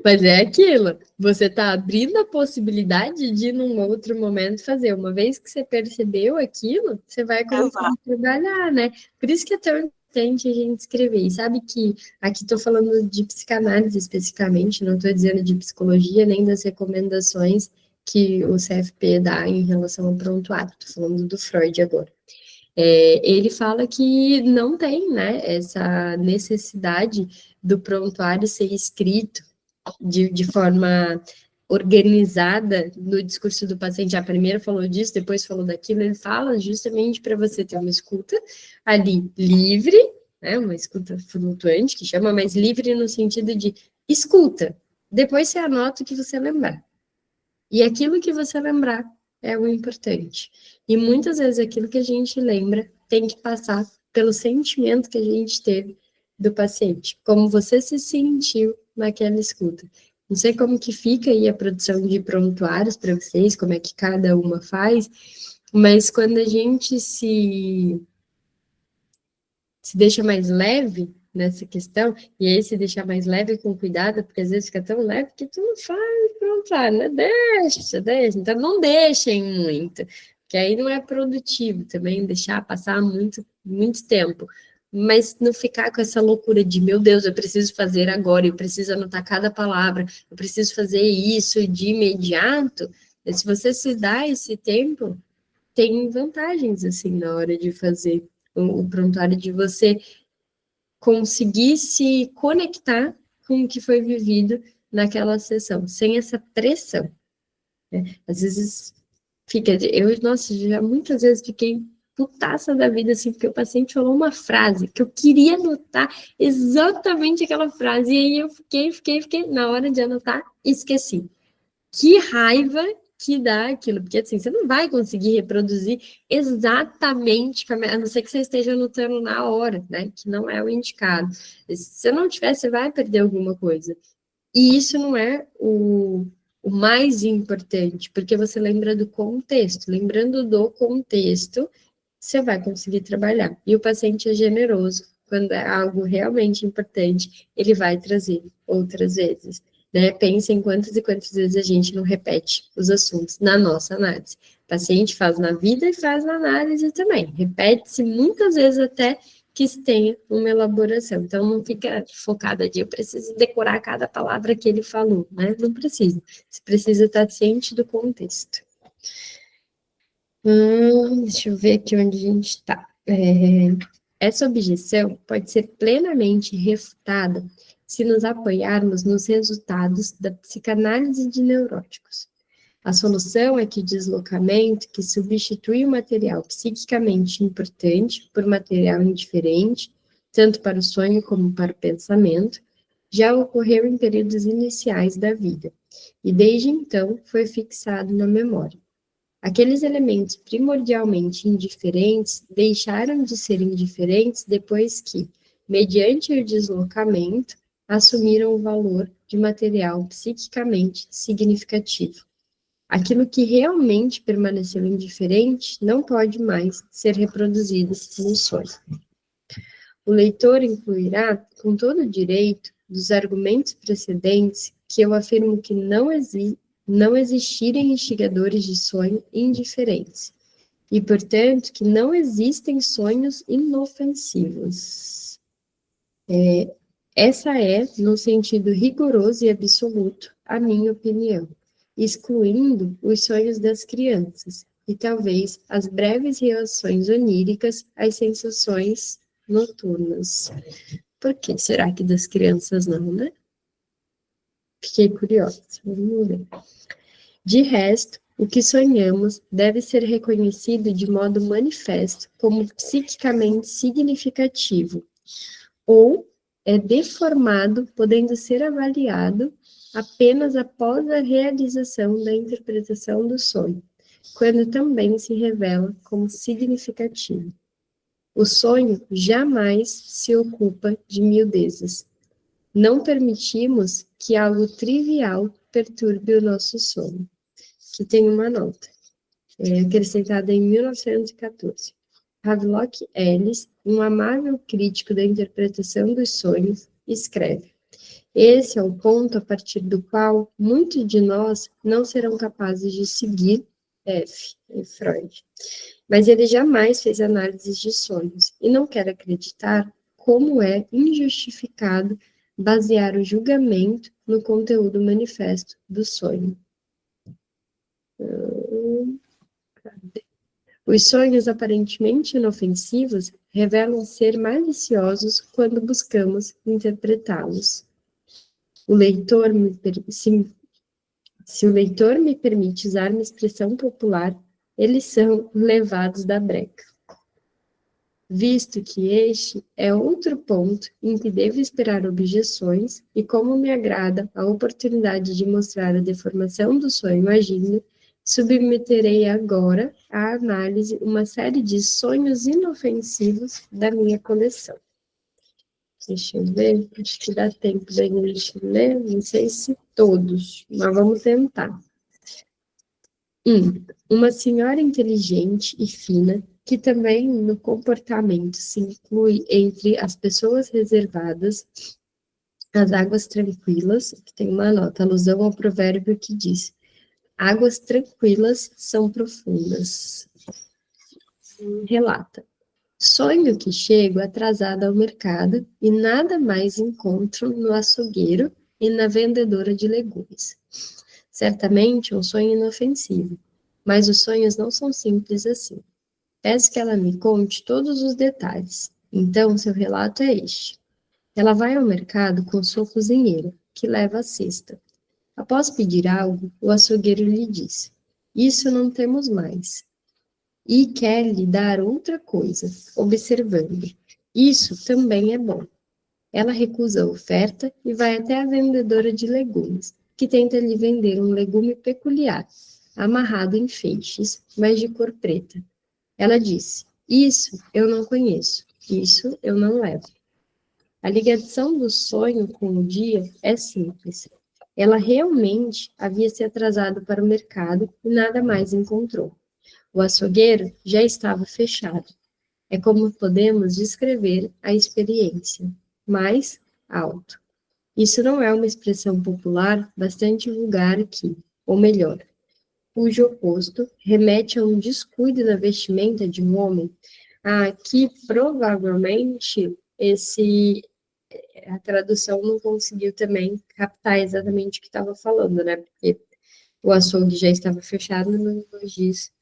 Mas é aquilo, você está abrindo a possibilidade de, num outro momento, fazer. Uma vez que você percebeu aquilo, você vai conseguir trabalhar, né? Por isso que é tão importante a gente escrever. E sabe que aqui estou falando de psicanálise especificamente, não estou dizendo de psicologia, nem das recomendações que o CFP dá em relação ao prontuário. Estou falando do Freud agora. Ele fala que não tem, né, essa necessidade do prontuário ser escrito de forma organizada no discurso do paciente. A primeira falou disso, depois falou daquilo. Ele fala justamente para você ter uma escuta ali livre, né, uma escuta flutuante, que chama, mas livre no sentido de escuta. Depois você anota o que você lembrar. E aquilo que você lembrar é o importante. E muitas vezes aquilo que a gente lembra tem que passar pelo sentimento que a gente teve do paciente, como você se sentiu naquela escuta. Não sei como que fica aí a produção de prontuários para vocês, como é que cada uma faz, mas quando a gente se deixa mais leve nessa questão, e aí se deixar mais leve com cuidado, porque às vezes fica tão leve que tu não faz prontuário, né? Deixa. Então não deixem muito, que aí não é produtivo também deixar passar muito tempo. Mas não ficar com essa loucura de, meu Deus, eu preciso fazer agora, eu preciso anotar cada palavra, eu preciso fazer isso de imediato. Se você se dá esse tempo, tem vantagens, assim, na hora de fazer o prontuário, de você conseguir se conectar com o que foi vivido naquela sessão, sem essa pressão. Né? Às vezes nossa, já muitas vezes fiquei putaça da vida, assim, porque o paciente falou uma frase que eu queria anotar exatamente aquela frase, e aí eu fiquei, na hora de anotar, esqueci. Que raiva que dá aquilo, porque assim, você não vai conseguir reproduzir exatamente, a não ser que você esteja anotando na hora, né, que não é o indicado. Se você não tiver, você vai perder alguma coisa. E isso não é o mais importante, porque você lembra do contexto. Lembrando do contexto, você vai conseguir trabalhar. E o paciente é generoso, quando é algo realmente importante, ele vai trazer outras vezes. Né? Pensa em quantas e quantas vezes a gente não repete os assuntos na nossa análise. O paciente faz na vida e faz na análise também. Repete-se muitas vezes até que tenha uma elaboração. Então, não fica focada de eu preciso decorar cada palavra que ele falou, né? Não precisa. Você precisa estar ciente do contexto. Deixa eu ver aqui onde a gente está. Essa objeção pode ser plenamente refutada se nos apoiarmos nos resultados da psicanálise de neuróticos. A solução é que o deslocamento que substitui o material psiquicamente importante por material indiferente, tanto para o sonho como para o pensamento, já ocorreu em períodos iniciais da vida, e desde então foi fixado na memória. Aqueles elementos primordialmente indiferentes deixaram de ser indiferentes depois que, mediante o deslocamento, assumiram o valor de material psiquicamente significativo. Aquilo que realmente permaneceu indiferente não pode mais ser reproduzido no sonho. O leitor incluirá, com todo direito, dos argumentos precedentes que eu afirmo que não existirem instigadores de sonho indiferentes, e, portanto, que não existem sonhos inofensivos. Essa é, no sentido rigoroso e absoluto, a minha opinião, excluindo os sonhos das crianças, e talvez as breves reações oníricas às sensações noturnas. Por que será que das crianças não, né? Fiquei curiosa, vamos ver. De resto, o que sonhamos deve ser reconhecido de modo manifesto como psiquicamente significativo, ou é deformado, podendo ser avaliado apenas após a realização da interpretação do sonho, quando também se revela como significativo. O sonho jamais se ocupa de miudezas. Não permitimos que algo trivial perturbe o nosso sono. Que tem uma nota, acrescentada em 1914. Havelock Ellis, um amável crítico da interpretação dos sonhos, escreve: esse é o ponto a partir do qual muitos de nós não serão capazes de seguir Freud. Mas ele jamais fez análises de sonhos e não quer acreditar como é injustificado basear o julgamento no conteúdo manifesto do sonho. Os sonhos aparentemente inofensivos revelam ser maliciosos quando buscamos interpretá-los. Se o leitor me permite usar uma expressão popular, eles são levados da breca. Visto que este é outro ponto em que devo esperar objeções, e como me agrada a oportunidade de mostrar a deformação do sonho agindo, submeterei agora à análise uma série de sonhos inofensivos da minha coleção. Deixa eu ver, acho que dá tempo da gente ler, não sei se todos, mas vamos tentar. 1. Uma senhora inteligente e fina, que também no comportamento se inclui entre as pessoas reservadas, as águas tranquilas, que tem uma nota, alusão ao provérbio que diz: águas tranquilas são profundas. Relata: sonho que chego atrasada ao mercado e nada mais encontro no açougueiro e na vendedora de legumes. Certamente um sonho inofensivo, mas os sonhos não são simples assim. Peço que ela me conte todos os detalhes. Então, seu relato é este. Ela vai ao mercado com sua cozinheira, que leva a cesta. Após pedir algo, o açougueiro lhe diz: isso não temos mais. E quer lhe dar outra coisa, observando: isso também é bom. Ela recusa a oferta e vai até a vendedora de legumes, que tenta lhe vender um legume peculiar, amarrado em feixes, mas de cor preta. Ela disse: isso eu não conheço, isso eu não levo. A ligação do sonho com o dia é simples. Ela realmente havia se atrasado para o mercado e nada mais encontrou. O açougueiro já estava fechado. É como podemos descrever a experiência, mais alto. Isso não é uma expressão popular bastante vulgar aqui, ou melhor, cujo oposto remete a um descuido na vestimenta de um homem, aqui provavelmente a tradução não conseguiu também captar exatamente o que estava falando, né? Porque o açougue já estava fechado, não nos diz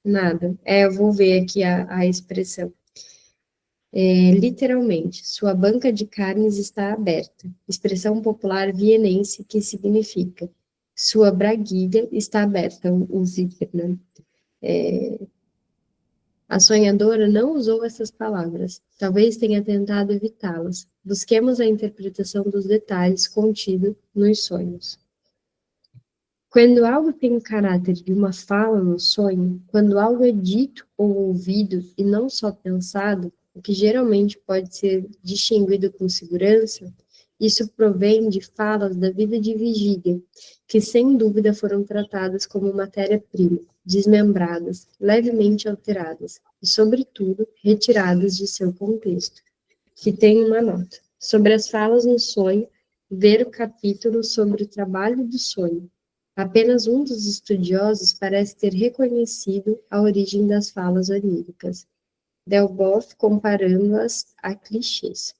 nada. Eu vou ver aqui a expressão. Literalmente, sua banca de carnes está aberta. Expressão popular vienense que significa sua braguilha está aberta, o zíper, né? A sonhadora não usou essas palavras. Talvez tenha tentado evitá-las. Busquemos a interpretação dos detalhes contidos nos sonhos. Quando algo tem o caráter de uma fala no sonho, quando algo é dito ou ouvido e não só pensado, o que geralmente pode ser distinguido com segurança, isso provém de falas da vida de vigília, que sem dúvida foram tratadas como matéria-prima, desmembradas, levemente alteradas e, sobretudo, retiradas de seu contexto, que tem uma nota. Sobre as falas no sonho, ver o capítulo sobre o trabalho do sonho. Apenas um dos estudiosos parece ter reconhecido a origem das falas oníricas, Delboff comparando-as a clichês.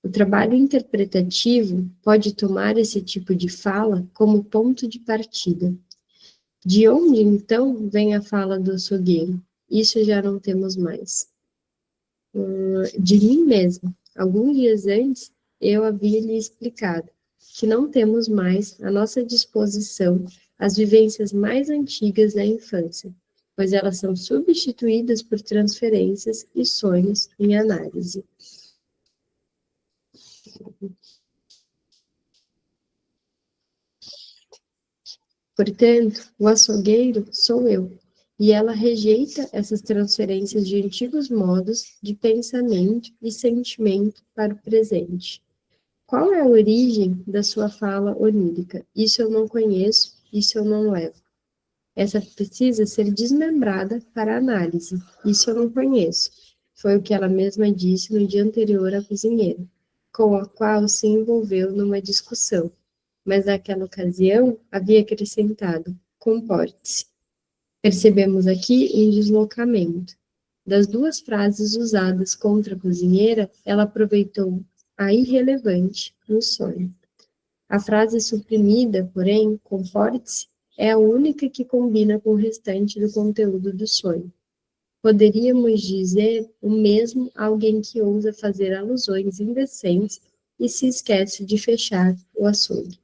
O trabalho interpretativo pode tomar esse tipo de fala como ponto de partida. De onde, então, vem a fala do açougueiro? Isso já não temos mais. De mim mesmo. Alguns dias antes, eu havia lhe explicado que não temos mais à nossa disposição as vivências mais antigas da infância, pois elas são substituídas por transferências e sonhos em análise. Portanto, o açougueiro sou eu, e ela rejeita essas transferências de antigos modos de pensamento e sentimento para o presente. Qual é a origem da sua fala onírica? Isso eu não conheço, isso eu não levo. Essa precisa ser desmembrada para análise. Isso eu não conheço. Foi o que ela mesma disse no dia anterior à cozinheira, com a qual se envolveu numa discussão. Mas naquela ocasião havia acrescentado: comporte-se. Percebemos aqui um deslocamento. Das duas frases usadas contra a cozinheira, ela aproveitou a irrelevante no sonho. A frase suprimida, porém, comporte-se, é a única que combina com o restante do conteúdo do sonho. Poderíamos dizer o mesmo a alguém que ousa fazer alusões indecentes e se esquece de fechar o açougue.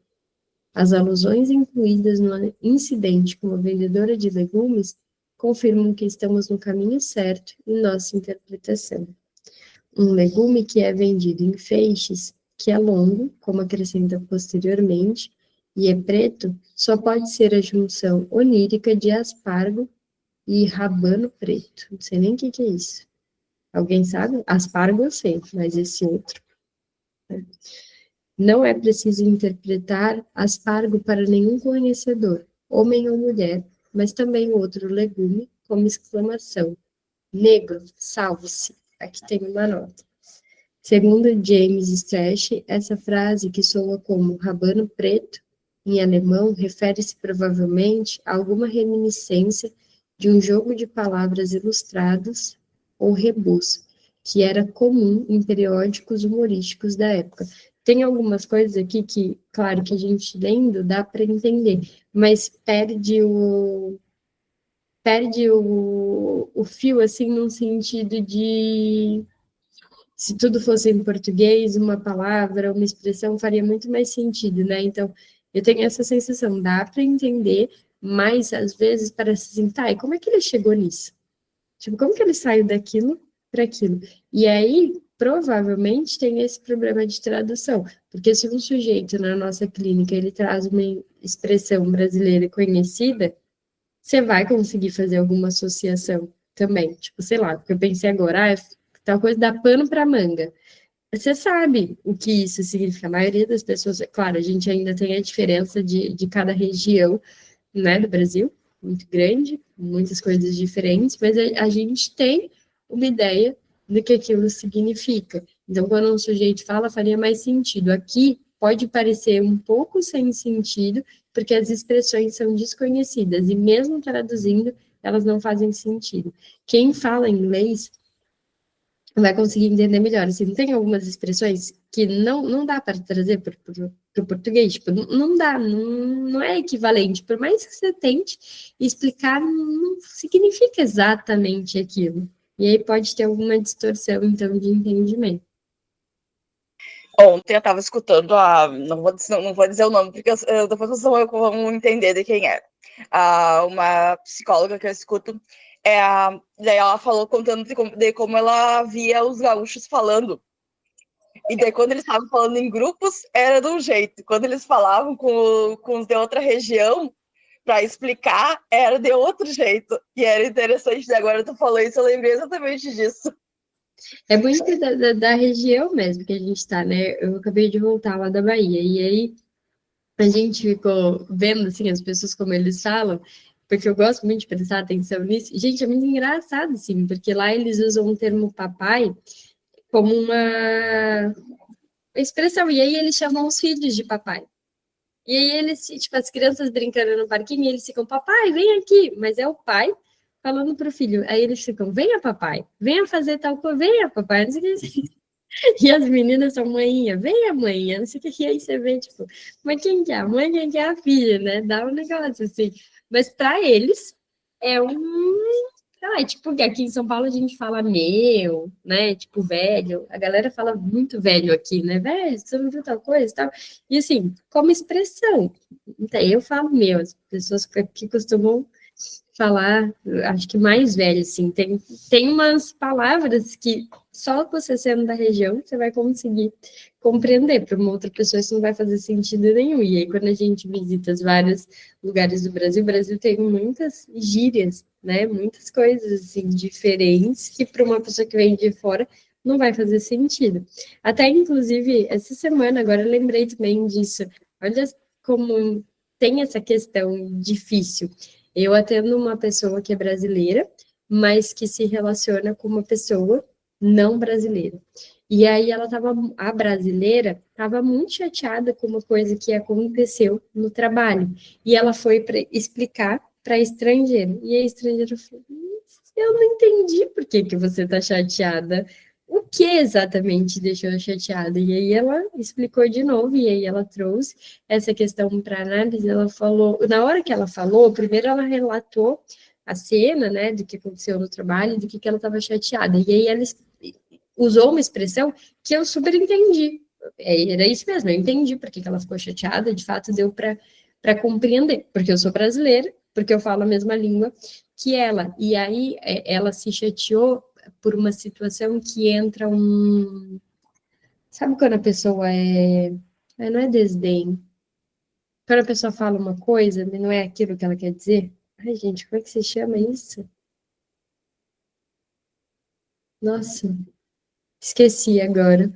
As alusões incluídas no incidente como vendedora de legumes confirmam que estamos no caminho certo em nossa interpretação. Um legume que é vendido em feixes, que é longo, como acrescenta posteriormente, e é preto, só pode ser a junção onírica de aspargo e rabano preto. Não sei nem o que é isso. Alguém sabe? Aspargo eu sei, mas esse outro. Não é preciso interpretar aspargo para nenhum conhecedor, homem ou mulher, mas também outro legume, como exclamação. Negro, salve-se. Aqui tem uma nota. Segundo James Strache, essa frase, que soa como rabano preto, em alemão, refere-se provavelmente a alguma reminiscência de um jogo de palavras ilustrados ou rebus, que era comum em periódicos humorísticos da época. Tem algumas coisas aqui que, claro, que a gente lendo dá para entender, mas perde o fio, assim, num sentido de se tudo fosse em português, uma palavra, uma expressão faria muito mais sentido, né? Então, eu tenho essa sensação, dá para entender, mas às vezes parece assim, tá, e como é que ele chegou nisso? Tipo, como que ele saiu daquilo para aquilo? E aí, provavelmente, tem esse problema de tradução, porque se um sujeito na nossa clínica, ele traz uma expressão brasileira conhecida, você vai conseguir fazer alguma associação também. Tipo, sei lá, porque eu pensei agora, tal coisa dá pano para manga. Você sabe o que isso significa. A maioria das pessoas, é claro, a gente ainda tem a diferença de cada região, né, do Brasil, muito grande, muitas coisas diferentes, mas a gente tem uma ideia do que aquilo significa. Então, quando um sujeito fala, faria mais sentido. Aqui pode parecer um pouco sem sentido, porque as expressões são desconhecidas, e mesmo traduzindo, elas não fazem sentido. Quem fala inglês vai conseguir entender melhor. Assim, tem algumas expressões que não dá para trazer para o português, tipo, não dá, não é equivalente. Por mais que você tente explicar, não significa exatamente aquilo. E aí pode ter alguma distorção, então, de entendimento. Ontem eu estava escutando não vou dizer o nome, porque depois vocês vão entender de quem é. Uma psicóloga que eu escuto, daí ela falou contando de como ela via os gaúchos falando. E daí, quando eles estavam falando em grupos, era de um jeito. Quando eles falavam com os de outra região, para explicar, era de outro jeito. E era interessante. Agora tu falou isso, eu lembrei exatamente disso. É muito da região mesmo que a gente está, né? Eu acabei de voltar lá da Bahia, e aí a gente ficou vendo, assim, as pessoas como eles falam, porque eu gosto muito de prestar atenção nisso. Gente, é muito engraçado, assim, porque lá eles usam o termo papai como uma expressão, e aí eles chamam os filhos de papai. E aí eles, tipo, as crianças brincando no parquinho, e eles ficam, papai, vem aqui, mas é o pai falando pro filho. Aí eles ficam, venha, papai, venha fazer tal coisa, venha, papai, não sei o que. E as meninas são manhinha, venha, manhinha, não sei o que. E aí você vê, tipo, mas quem que é a mãe, quem que é a filha, né? Dá um negócio assim. Mas para eles é tipo, aqui em São Paulo a gente fala meu, né? Tipo, velho. A galera fala muito velho aqui, né? Velho, você não viu tal coisa e tal. E assim, como expressão. Então, eu falo meu, as pessoas que costumam falar, acho que mais velho, assim, tem umas palavras que só você sendo da região, você vai conseguir compreender, para uma outra pessoa isso não vai fazer sentido nenhum, e aí quando a gente visita os vários lugares do Brasil, o Brasil tem muitas gírias, né, muitas coisas, assim, diferentes, que para uma pessoa que vem de fora, não vai fazer sentido. Até, inclusive, essa semana, agora eu lembrei também disso, olha como tem essa questão difícil. Eu atendo uma pessoa que é brasileira, mas que se relaciona com uma pessoa não brasileira. E aí a brasileira estava muito chateada com uma coisa que aconteceu no trabalho. E ela foi para explicar para estrangeiro. E a estrangeira falou, eu não entendi por que você está chateada. O que exatamente deixou chateada? E aí ela explicou de novo, e aí ela trouxe essa questão para análise. Ela falou, na hora que ela falou, primeiro ela relatou a cena, né, do que aconteceu no trabalho, do que ela estava chateada. E aí ela usou uma expressão que eu super entendi. Era isso mesmo, eu entendi porque que ela ficou chateada, de fato deu para compreender, porque eu sou brasileira, porque eu falo a mesma língua que ela. E aí ela se chateou por uma situação que entra um... Sabe quando a pessoa não é desdém. Quando a pessoa fala uma coisa, mas não é aquilo que ela quer dizer. Ai, gente, como é que se chama isso? Nossa, esqueci agora.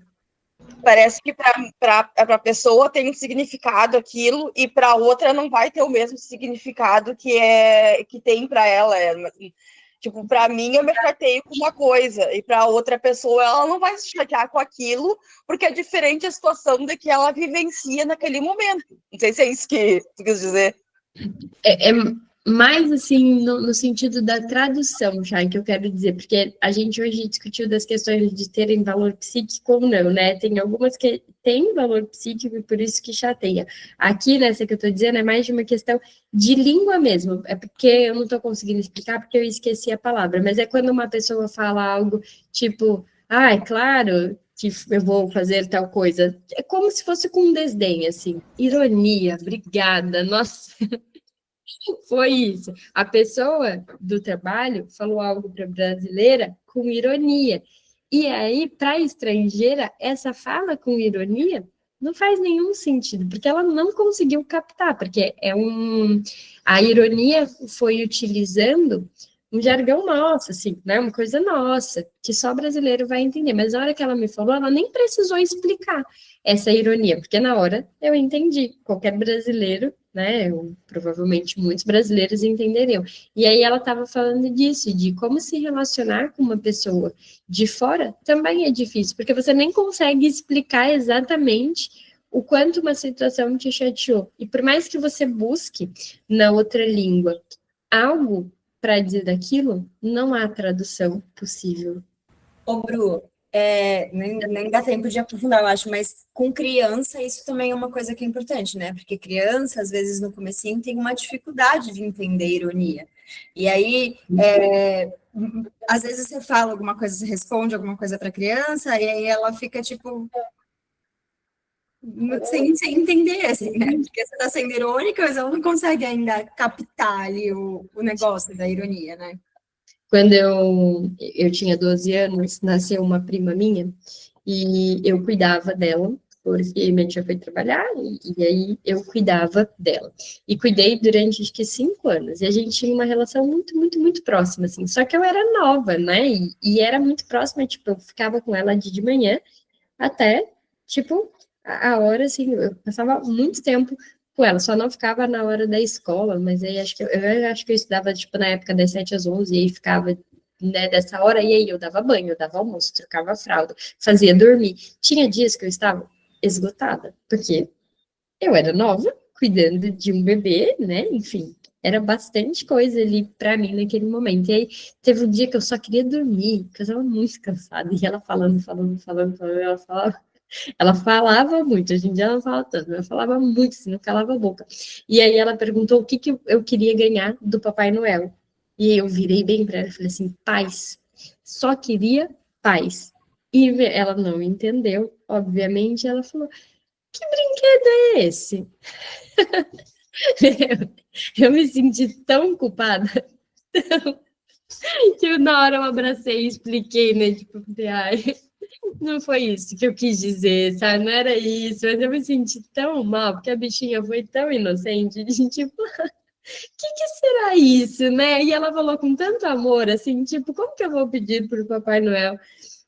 Parece que para a pessoa tem um significado aquilo e para outra não vai ter o mesmo significado que tem para ela. Tipo, para mim eu me chateio com uma coisa e para outra pessoa ela não vai se chatear com aquilo porque é diferente a situação da que ela vivencia naquele momento. Não sei se é isso que tu quis dizer. É mais assim no sentido da tradução, já que eu quero dizer, porque a gente hoje discutiu das questões de terem valor psíquico ou não, né? Tem algumas que têm valor psíquico e por isso que chateia. Aqui, nessa que eu estou dizendo, é mais de uma questão de língua mesmo. É porque eu não estou conseguindo explicar porque eu esqueci a palavra, mas é quando uma pessoa fala algo tipo, ah, é claro que eu vou fazer tal coisa. É como se fosse com um desdém, assim. Ironia, obrigada, nossa. Foi isso. A pessoa do trabalho falou algo para a brasileira com ironia. E aí, para a estrangeira, essa fala com ironia não faz nenhum sentido, porque ela não conseguiu captar, porque a ironia foi utilizando um jargão nosso, assim, né? Uma coisa nossa, que só brasileiro vai entender. Mas na hora que ela me falou, ela nem precisou explicar essa ironia, porque na hora eu entendi. Qualquer brasileiro, né? Provavelmente muitos brasileiros entenderiam. E aí ela estava falando disso, de como se relacionar com uma pessoa de fora também é difícil, porque você nem consegue explicar exatamente o quanto uma situação te chateou. E por mais que você busque na outra língua algo para dizer daquilo, não há tradução possível. Ô, Bru, nem dá tempo de aprofundar, eu acho, mas com criança isso também é uma coisa que é importante, né? Porque criança, às vezes, no comecinho, tem uma dificuldade de entender ironia. E aí, às vezes você fala alguma coisa, você responde alguma coisa para a criança, e aí ela fica, tipo, sem entender, assim, né? Porque você está sendo irônica, mas ela não consegue ainda captar ali o negócio da ironia, né? Quando eu tinha 12 anos, nasceu uma prima minha e eu cuidava dela, porque minha tia foi trabalhar e aí eu cuidava dela. E cuidei durante, acho que 5 anos. E a gente tinha uma relação muito, muito, muito próxima, assim. Só que eu era nova, né? E era muito próxima, tipo, eu ficava com ela de manhã até, tipo, a hora, assim, eu passava muito tempo com ela, só não ficava na hora da escola, mas aí eu acho que eu estudava, tipo, na época das 7 às 11, e aí ficava, né, dessa hora, e aí eu dava banho, eu dava almoço, trocava fralda, fazia dormir. Tinha dias que eu estava esgotada, porque eu era nova, cuidando de um bebê, né, enfim, era bastante coisa ali para mim naquele momento. E aí teve um dia que eu só queria dormir, porque eu estava muito cansada, e ela falando, ela falava muito, hoje em dia ela não fala tanto, ela falava muito, assim, não calava a boca. E aí ela perguntou o que eu queria ganhar do Papai Noel. E eu virei bem para ela e falei assim, paz. Só queria paz. E ela não entendeu, obviamente, ela falou, que brinquedo é esse? Eu me senti tão culpada que na hora eu abracei e expliquei, né? Tipo, ai, não foi isso que eu quis dizer, sabe? Não era isso, mas eu me senti tão mal, porque a bichinha foi tão inocente, de tipo, que será isso, né? E ela falou com tanto amor, assim, tipo, como que eu vou pedir pro Papai Noel,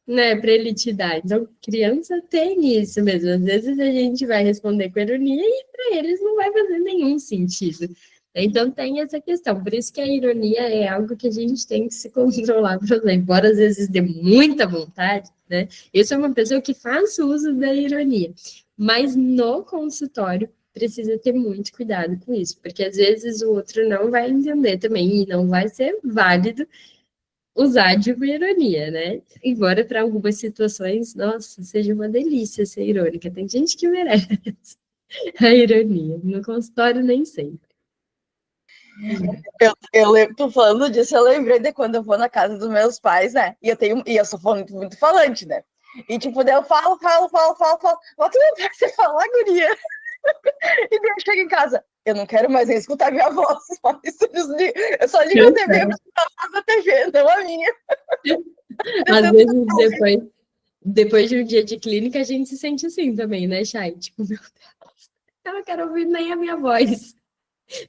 né, para ele te dar? Então, criança tem isso mesmo, às vezes a gente vai responder com ironia e para eles não vai fazer nenhum sentido. Então tem essa questão, por isso que a ironia é algo que a gente tem que se controlar para usar, embora às vezes dê muita vontade, né? Eu sou uma pessoa que faz uso da ironia, mas no consultório precisa ter muito cuidado com isso, porque às vezes o outro não vai entender também e não vai ser válido usar de uma ironia, né? Embora para algumas situações, nossa, seja uma delícia ser irônica. Tem gente que merece a ironia. No consultório, nem sempre. Tô falando disso, eu lembrei de quando eu vou na casa dos meus pais, né? E eu sou muito, muito falante, né? E tipo, daí eu falo. Bota pra você falar, guria. E daí eu chego em casa. Eu não quero mais nem escutar minha voz. Eu só ligo a TV pra escutar a voz da TV, não a minha. Às vezes, depois de um dia de clínica, a gente se sente assim também, né, Chay? Tipo, meu Deus, eu não quero ouvir nem a minha voz.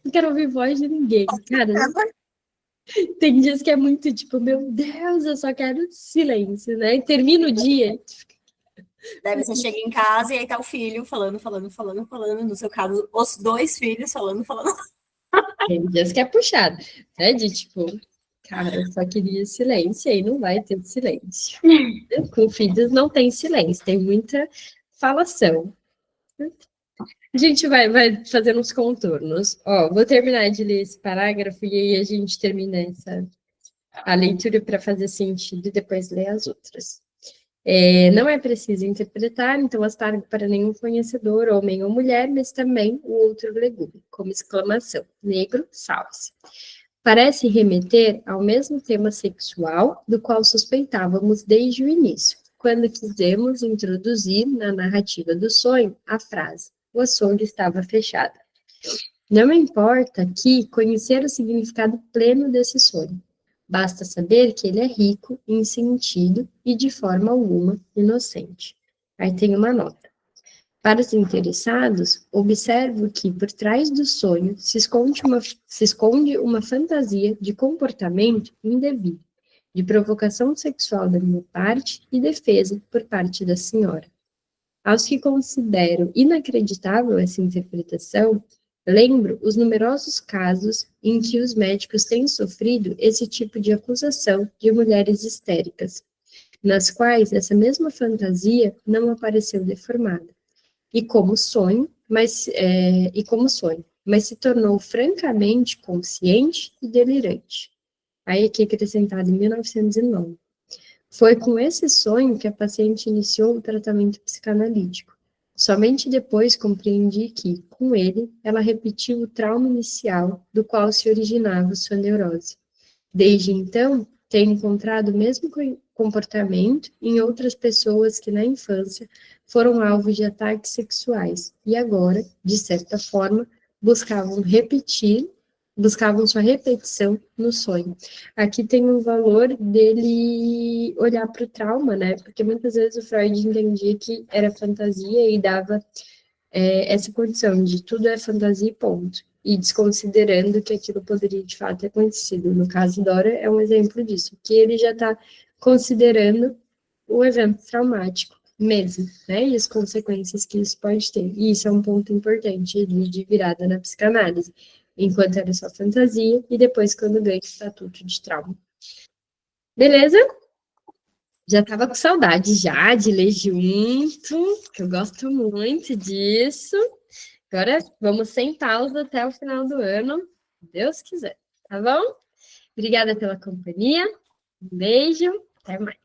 Não quero ouvir voz de ninguém. Cara, tem dias que é muito tipo, meu Deus, eu só quero silêncio, né? E termina o dia. Daí você chega em casa e aí tá o filho falando. No seu caso, os dois filhos falando. Tem dias que é puxado, né? De tipo, cara, eu só queria silêncio, e aí não vai ter silêncio. Com filhos não tem silêncio, tem muita falação. A gente vai fazendo uns contornos. Ó, vou terminar de ler esse parágrafo e aí a gente termina a leitura para fazer sentido e depois ler as outras. Não é preciso interpretar, então, as pagas para nenhum conhecedor, homem ou mulher, mas também o outro legume, como exclamação, negro, salve-se. Parece remeter ao mesmo tema sexual do qual suspeitávamos desde o início, quando quisemos introduzir na narrativa do sonho a frase, o açougue estava fechado. Não importa aqui conhecer o significado pleno desse sonho. Basta saber que ele é rico em sentido e de forma alguma inocente. Aí tem uma nota. Para os interessados, observo que por trás do sonho se esconde uma fantasia de comportamento indevido, de provocação sexual da minha parte e defesa por parte da senhora. Aos que consideram inacreditável essa interpretação, lembro os numerosos casos em que os médicos têm sofrido esse tipo de acusação de mulheres histéricas, nas quais essa mesma fantasia não apareceu deformada, e como sonho, mas se tornou francamente consciente e delirante. Aí aqui acrescentado em 1909. Foi com esse sonho que a paciente iniciou o tratamento psicanalítico. Somente depois compreendi que, com ele, ela repetiu o trauma inicial do qual se originava sua neurose. Desde então, tenho encontrado o mesmo comportamento em outras pessoas que, na infância, foram alvos de ataques sexuais e agora, de certa forma, buscavam sua repetição no sonho. Aqui tem um valor dele olhar para o trauma, né? Porque muitas vezes o Freud entendia que era fantasia e dava essa condição de tudo é fantasia e ponto. E desconsiderando que aquilo poderia de fato ter acontecido. No caso Dora é um exemplo disso, que ele já está considerando o evento traumático mesmo, né? E as consequências que isso pode ter. E isso é um ponto importante de virada na psicanálise. Enquanto era só fantasia, e depois quando ganha o estatuto de trauma. Beleza? Já estava com saudade já de ler junto, que eu gosto muito disso. Agora vamos sem pausa até o final do ano, se Deus quiser, tá bom? Obrigada pela companhia, um beijo, até mais.